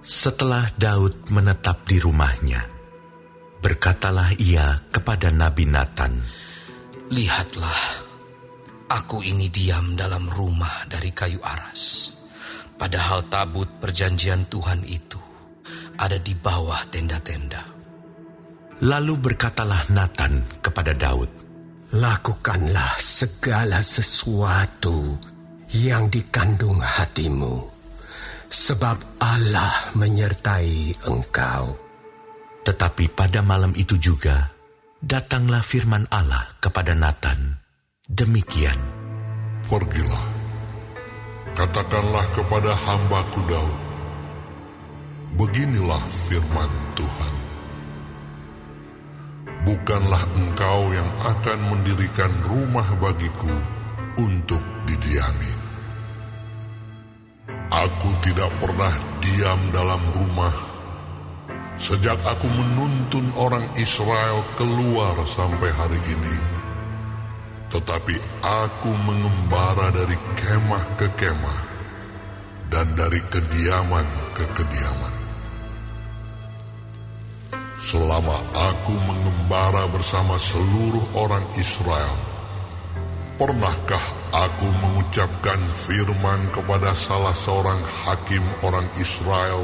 Setelah Daud menetap di rumahnya, berkatalah ia kepada Nabi Natan, "Lihatlah, aku ini diam dalam rumah dari kayu aras, padahal tabut perjanjian Tuhan itu ada di bawah tenda-tenda." Lalu berkatalah Natan kepada Daud, "Lakukanlah segala sesuatu yang dikandung hatimu, sebab Allah menyertai engkau." Tetapi pada malam itu juga, datanglah firman Allah kepada Natan, demikian, "Pergilah, katakanlah kepada hambaku Daud, beginilah firman Tuhan. Bukanlah engkau yang akan mendirikan rumah bagiku untuk didiami. Aku tidak pernah diam dalam rumah sejak aku menuntun orang Israel keluar sampai hari ini. Tetapi aku mengembara dari kemah ke kemah dan dari kediaman ke kediaman. Selama aku mengembara bersama seluruh orang Israel, pernahkah aku mengucapkan firman kepada salah seorang hakim orang Israel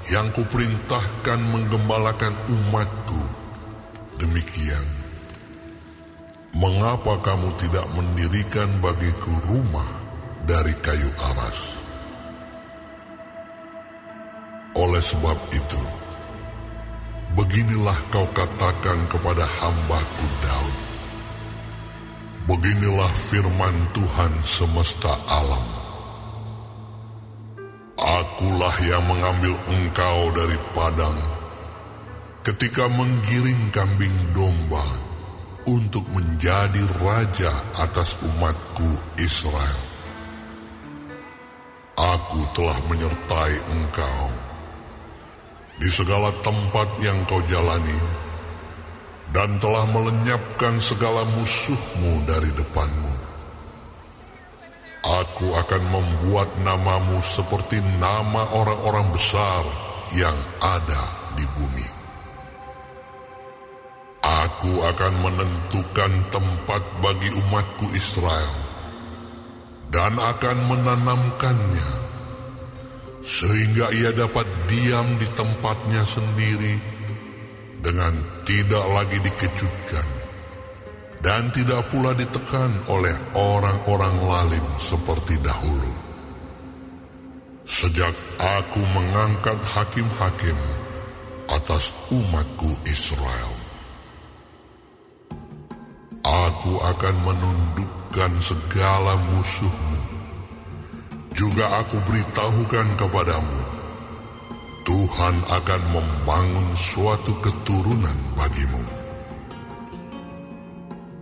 yang kuperintahkan menggembalakan umatku demikian, mengapa kamu tidak mendirikan bagiku rumah dari kayu aras? Oleh sebab itu, beginilah kau katakan kepada hambaku Daud, beginilah firman Tuhan semesta alam. Akulah yang mengambil engkau dari padang ketika menggiring kambing domba untuk menjadi raja atas umatku Israel. Aku telah menyertai engkau di segala tempat yang kau jalani, dan telah melenyapkan segala musuhmu dari depanmu. Aku akan membuat namamu seperti nama orang-orang besar yang ada di bumi. Aku akan menentukan tempat bagi umatku Israel, dan akan menanamkannya, sehingga ia dapat diam di tempatnya sendiri dengan tidak lagi dikejutkan dan tidak pula ditekan oleh orang-orang lalim seperti dahulu. Sejak aku mengangkat hakim-hakim atas umatku Israel, aku akan menundukkan segala musuhmu. Juga aku beritahukan kepadamu, Tuhan akan membangun suatu keturunan bagimu.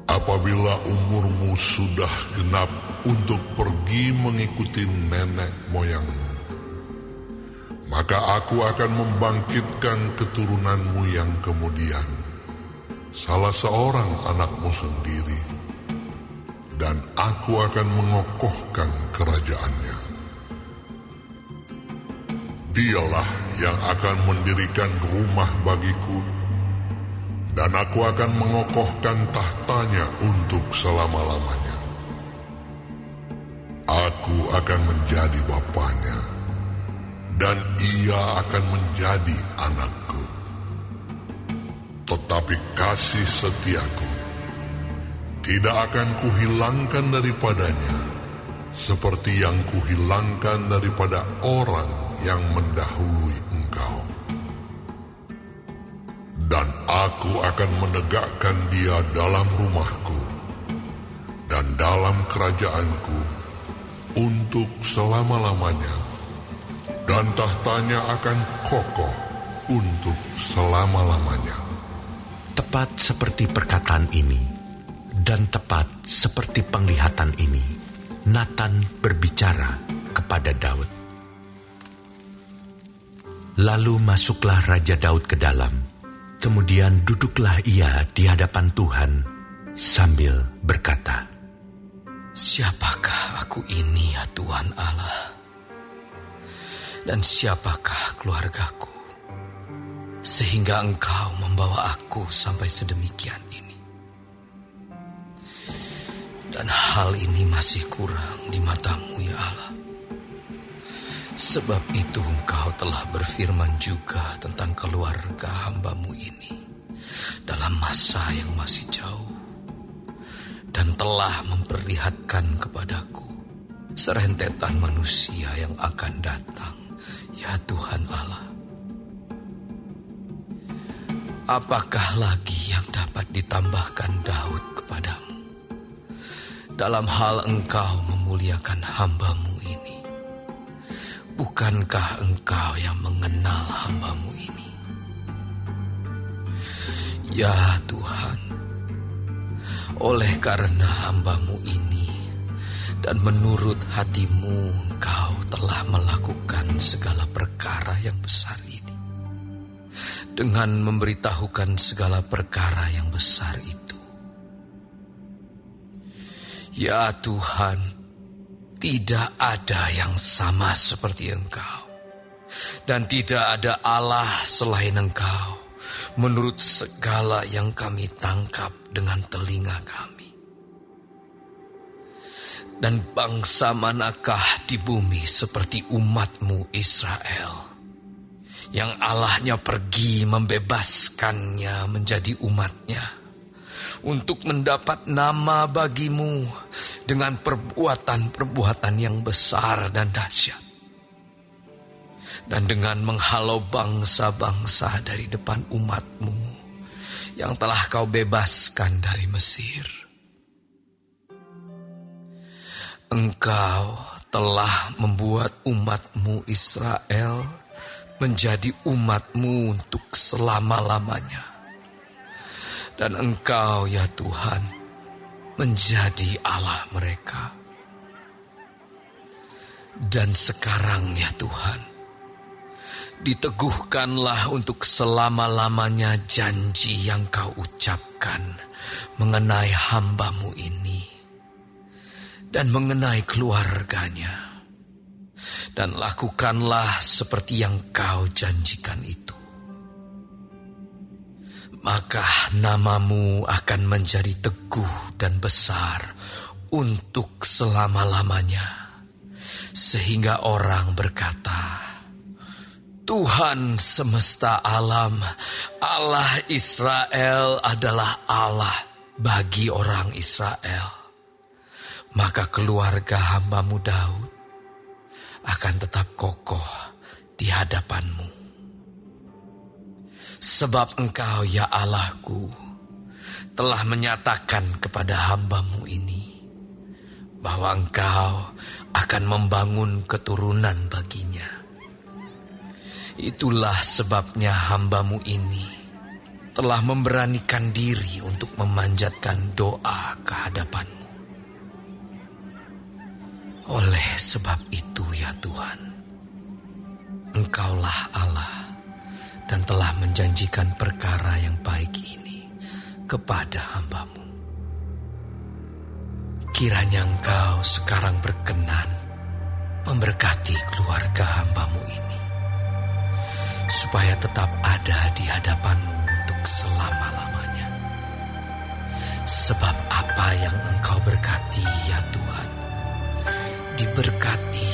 Apabila umurmu sudah genap untuk pergi mengikuti nenek moyangmu, maka aku akan membangkitkan keturunanmu yang kemudian, salah seorang anakmu sendiri, dan aku akan mengokohkan kerajaannya. Dialah yang akan mendirikan rumah bagiku, dan aku akan mengokohkan tahtanya untuk selama-lamanya. Aku akan menjadi bapanya, dan ia akan menjadi anakku. Tetapi kasih setiaku tidak akan kuhilangkan daripadanya, seperti yang kuhilangkan daripada orang yang mendahului engkau. Dan aku akan menegakkan dia dalam rumahku dan dalam kerajaanku untuk selama-lamanya, dan tahtanya akan kokoh untuk selama-lamanya." Tepat seperti perkataan ini, dan tepat seperti penglihatan ini, Natan berbicara kepada Daud. Lalu masuklah Raja Daud ke dalam, kemudian duduklah ia di hadapan Tuhan sambil berkata, "Siapakah aku ini, ya Tuhan Allah? Dan siapakah keluargaku, sehingga Engkau membawa aku sampai sedemikian ini? Dan hal ini masih kurang di mata-Mu, ya Allah. Sebab itu Engkau telah berfirman juga tentang keluarga hamba-Mu ini dalam masa yang masih jauh, dan telah memperlihatkan kepadaku serentetan manusia yang akan datang, ya Tuhan Allah. Apakah lagi yang dapat ditambahkan Daud kepadamu dalam hal Engkau memuliakan hamba-Mu ini? Bukankah Engkau yang mengenal hamba-Mu ini? Ya Tuhan, oleh karena hamba-Mu ini dan menurut hati-Mu, Engkau telah melakukan segala perkara yang besar ini, dengan memberitahukan segala perkara yang besar itu. Ya Tuhan, tidak ada yang sama seperti Engkau, dan tidak ada Allah selain Engkau, menurut segala yang kami tangkap dengan telinga kami. Dan bangsa manakah di bumi seperti umat-Mu Israel, yang Allahnya pergi membebaskannya menjadi umatnya, untuk mendapat nama bagi-Mu dengan perbuatan-perbuatan yang besar dan dahsyat, dan dengan menghalau bangsa-bangsa dari depan umat-Mu yang telah Kau bebaskan dari Mesir. Engkau telah membuat umat-Mu Israel menjadi umat-Mu untuk selama-lamanya. Dan Engkau, ya Tuhan, menjadi Allah mereka. Dan sekarang, ya Tuhan, diteguhkanlah untuk selama-lamanya janji yang Kau ucapkan mengenai hamba-Mu ini dan mengenai keluarganya. Dan lakukanlah seperti yang Kau janjikan itu. Maka nama-Mu akan menjadi teguh dan besar untuk selama-lamanya, sehingga orang berkata, Tuhan semesta alam, Allah Israel adalah Allah bagi orang Israel. Maka keluarga hamba-Mu Daud akan tetap kokoh di hadapan-Mu. Sebab Engkau, ya Allahku, telah menyatakan kepada hamba-Mu ini bahwa Engkau akan membangun keturunan baginya. Itulah sebabnya hamba-Mu ini telah memberanikan diri untuk memanjatkan doa ke hadapan-Mu. Oleh sebab itu, ya Tuhan, Engkaulah Allah dan telah menjanjikan perkara yang baik ini kepada hamba-Mu. Kiranya Engkau sekarang berkenan memberkati keluarga hamba-Mu ini, supaya tetap ada di hadapan-Mu untuk selama-lamanya. Sebab apa yang Engkau berkati, ya Tuhan, diberkati